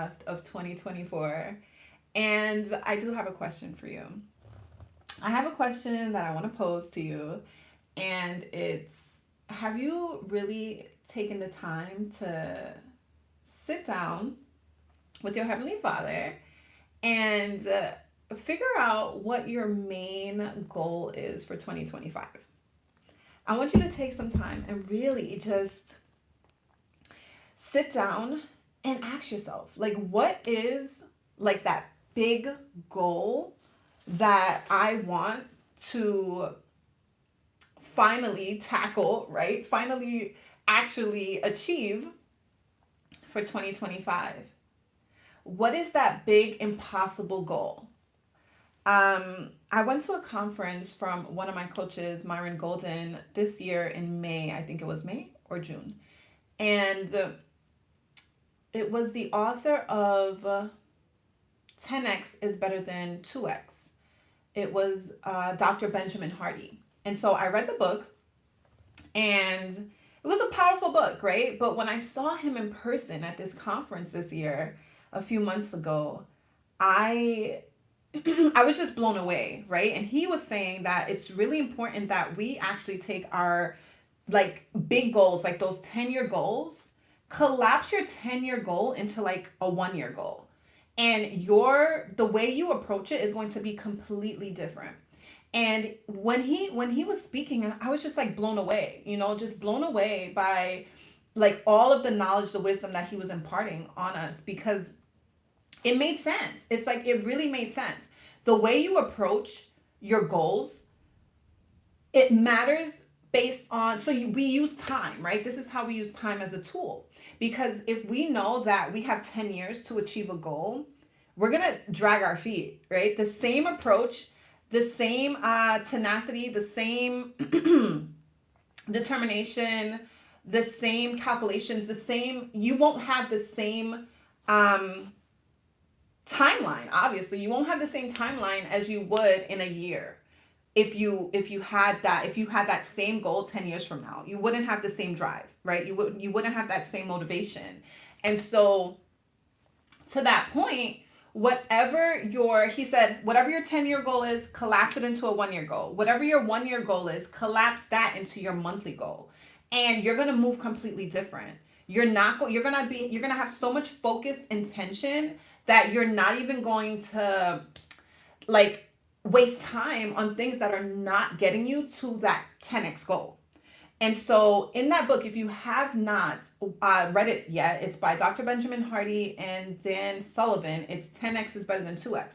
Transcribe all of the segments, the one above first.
left of 2024. And I do have a question for you. I have a question that I want to pose to you. And it's, have you really taken the time to sit down with your Heavenly Father and figure out what your main goal is for 2025? I want you to take some time and really just sit down and ask yourself, like, what is like that big goal that I want to finally tackle, right? Finally actually achieve for 2025. What is that big impossible goal? I went to a conference from one of my coaches, Myron Golden, this year in May. I think it was May or June. And it was the author of 10x is better than 2x. It was Dr. Benjamin Hardy. And so I read the book, and it was a powerful book, right? But when I saw him in person at this conference this year, a few months ago, I I was just blown away, right? And he was saying that it's really important that we actually take our like big goals, like those 10-year goals, collapse your 10-year goal into like a 1-year goal. And the way you approach it is going to be completely different. And when he was speaking, I was just like blown away, just blown away by like all of the knowledge, the wisdom that he was imparting on us, because it made sense. It's like it really made sense. The way you approach your goals, it matters based on, we use time, right? This is how we use time as a tool. Because if we know that we have 10 years to achieve a goal, we're going to drag our feet, right? The same approach, the same tenacity, the same determination, the same calculations, you won't have the same timeline. Obviously, you won't have the same timeline as you would in a year. If you had that same goal 10 years from now, you wouldn't have the same drive, right? You wouldn't have that same motivation. And so to that point, he said, whatever your 10-year goal is, collapse it into a 1-year goal. Whatever your 1-year goal is, collapse that into your monthly goal. And you're going to move completely different. You're going to have so much focused intention that you're not even going to like waste time on things that are not getting you to that 10x goal. And so in that book, if you have not read it yet, it's by Dr. Benjamin Hardy and Dan Sullivan. It's 10x is better than 2x.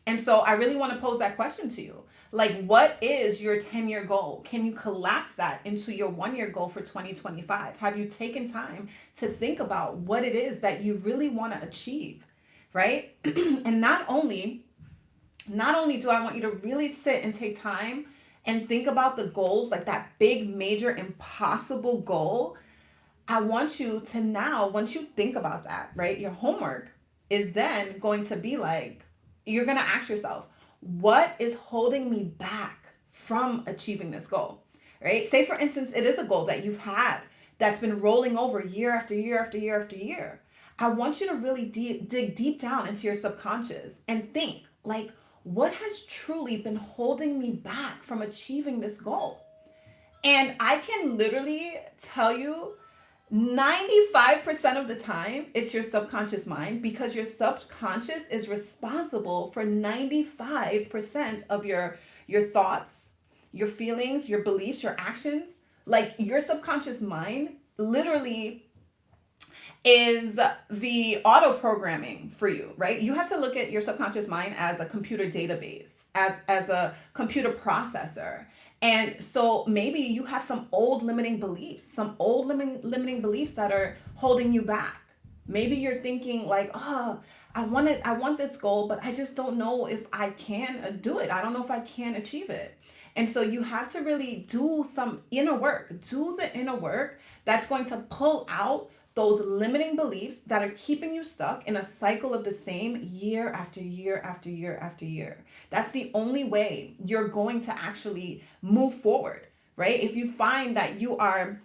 And so I really want to pose that question to you. Like, what is your 10-year goal? Can you collapse that into your 1-year goal for 2025? Have you taken time to think about what it is that you really want to achieve, right? And not only do I want you to really sit and take time and think about the goals, like that big, major, impossible goal, I want you to now, once you think about that, right, your homework is then going to be like, you're going to ask yourself, what is holding me back from achieving this goal, right? Say, for instance, it is a goal that you've had that's been rolling over year after year after year after year. I want you to really dig deep down into your subconscious and think, like, what has truly been holding me back from achieving this goal? And I can literally tell you 95% of the time, it's your subconscious mind, because your subconscious is responsible for 95% of your thoughts, your feelings, your beliefs, your actions. Like, your subconscious mind literally is the auto programming for you, right? You have to look at your subconscious mind as a computer database, as a computer processor. And so maybe you have some old limiting beliefs that are holding you back. Maybe you're thinking like, oh, I want this goal, but I just don't know if I can do it. I don't know if I can achieve it. And so you have to really do some inner work. Do the inner work that's going to pull out those limiting beliefs that are keeping you stuck in a cycle of the same year after year after year after year. That's the only way you're going to actually move forward, right? If you find that you are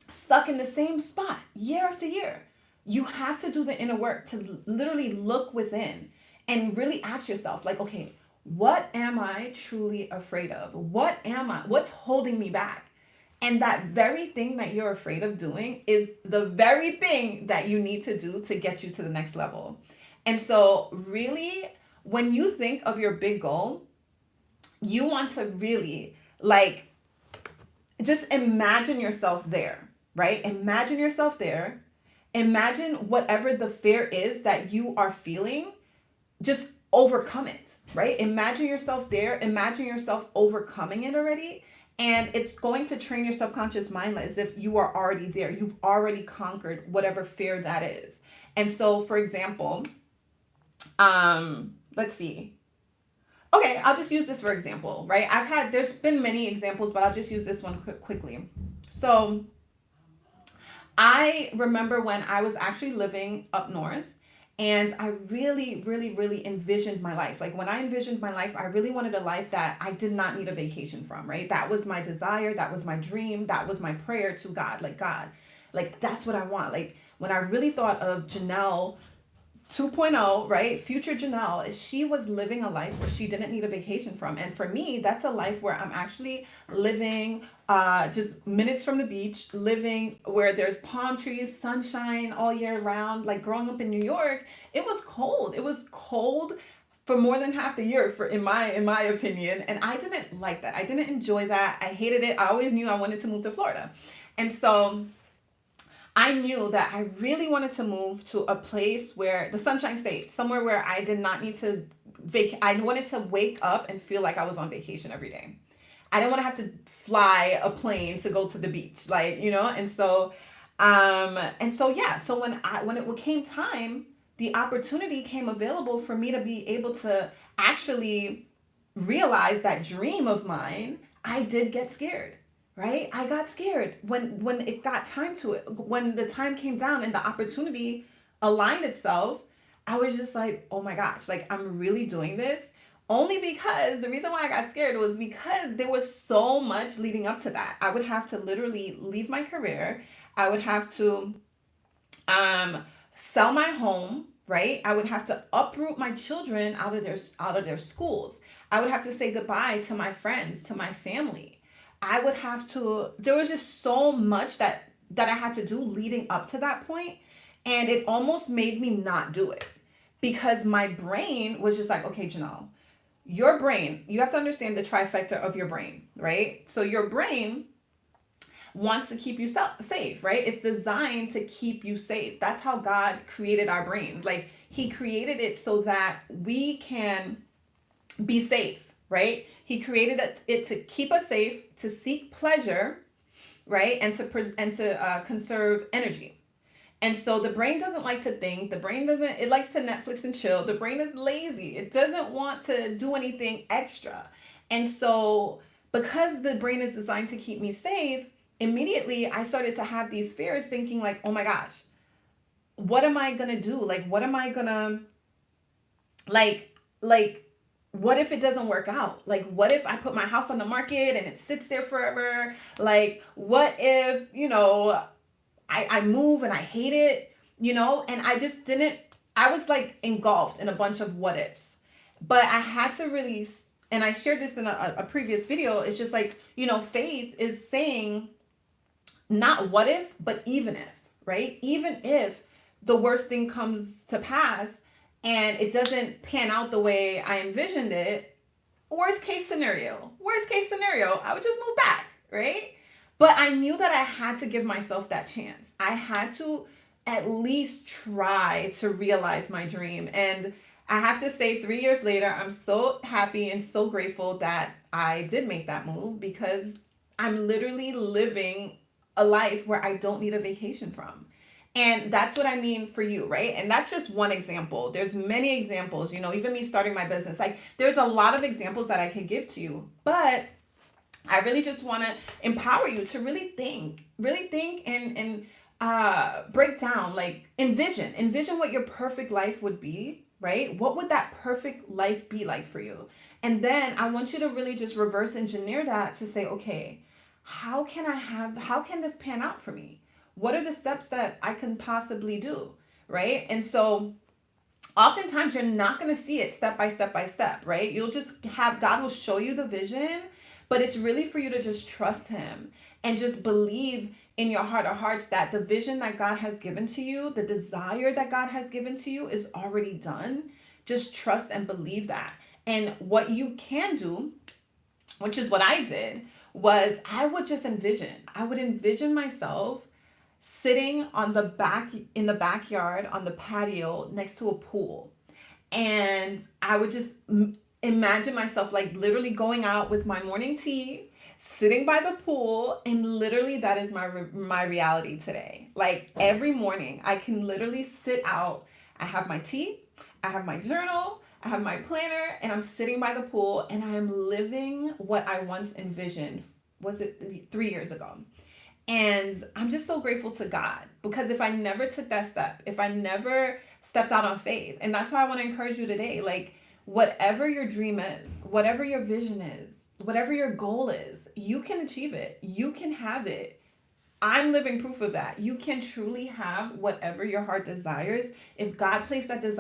stuck in the same spot year after year, You have to do the inner work to literally look within and really ask yourself, like, okay, what am I truly afraid of? What's holding me back? And that very thing that you're afraid of doing is the very thing that you need to do to get you to the next level. And so, really, when you think of your big goal, you want to really, like, just imagine yourself there, right? Imagine yourself there. Imagine whatever the fear is that you are feeling, just overcome it, right? Imagine yourself there. Imagine yourself overcoming it already. And it's going to train your subconscious mind as if you are already there. You've already conquered whatever fear that is. And so, for example, let's see. Okay, I'll just use this for example, right? There's been many examples, but I'll just use this one quickly. So I remember when I was actually living up north, and I really, really, really envisioned my life. Like, when I envisioned my life, I really wanted a life that I did not need a vacation from, right? That was my desire. That was my dream. That was my prayer to God. Like, God, like, that's what I want. Like, when I really thought of Janel 2.0, right? Future Janelle, she was living a life where she didn't need a vacation from. And for me, that's a life where I'm actually living just minutes from the beach, living where there's palm trees, sunshine all year round. Like, growing up in New York, it was cold. It was cold for more than half the year, for in my opinion. And I didn't like that. I didn't enjoy that. I hated it. I always knew I wanted to move to Florida. And so I knew that I really wanted to move to a place where the Sunshine State, somewhere where I did not need to I wanted to wake up and feel like I was on vacation every day. I didn't want to have to fly a plane to go to the beach, like, and so yeah, so when it came time, the opportunity came available for me to be able to actually realize that dream of mine. I did get scared, right? I got scared when it got time to it. When the time came down and the opportunity aligned itself, I was just like, oh my gosh, like, I'm really doing this. Only because the reason why I got scared was because there was so much leading up to that. I would have to literally leave my career. I would have to sell my home, right? I would have to uproot my children out of their schools. I would have to say goodbye to my friends, to my family. I would have to, there was just so much that I had to do leading up to that point, and it almost made me not do it because my brain was just like, okay, Janelle, your brain, you have to understand the trifecta of your brain, right? So your brain wants to keep you safe, right? It's designed to keep you safe. That's how God created our brains. Like, he created it so that we can be safe, right? He created it to keep us safe, to seek pleasure, right? And to conserve energy. And so the brain doesn't like to think. It likes to Netflix and chill. The brain is lazy. It doesn't want to do anything extra. And so, because the brain is designed to keep me safe, immediately I started to have these fears, thinking like, oh my gosh, what am I gonna do? Like, what am I gonna, like, what if it doesn't work out? Like, what if I put my house on the market and it sits there forever? Like, what if, I move and I hate it, and I was like engulfed in a bunch of what ifs. But I had to really, and I shared this in a previous video, it's just like, faith is saying not what if, but even if, right? Even if the worst thing comes to pass and it doesn't pan out the way I envisioned it, worst case scenario, I would just move back, right? But I knew that I had to give myself that chance. I had to at least try to realize my dream. And I have to say, 3 years later, I'm so happy and so grateful that I did make that move, because I'm literally living a life where I don't need a vacation from. And that's what I mean for you, right? And that's just one example. There's many examples, even me starting my business. Like, there's a lot of examples that I could give to you, but I really just want to empower you to really think and break down, like, envision what your perfect life would be, right? What would that perfect life be like for you? And then I want you to really just reverse engineer that to say, okay, how can this pan out for me? What are the steps that I can possibly do? Right. And so oftentimes you're not going to see it step by step by step, right? You'll just have God will show you the vision, but it's really for you to just trust him and just believe in your heart of hearts that the vision that God has given to you, the desire that God has given to you is already done. Just trust and believe that. And what you can do, which is what I did, was I would just envision. I would envision myself sitting on the back in the backyard on the patio next to a pool. And I would just imagine myself like literally going out with my morning tea, sitting by the pool, and literally that is my reality today. Like every morning I can literally sit out. I have my tea, I have my journal, I have my planner, and I'm sitting by the pool and I am living what I once envisioned. Was it 3 years ago? And I'm just so grateful to God because if I never took that step, if I never stepped out on faith, and that's why I want to encourage you today, like whatever your dream is, whatever your vision is, whatever your goal is, you can achieve it. You can have it. I'm living proof of that. You can truly have whatever your heart desires if God placed that desire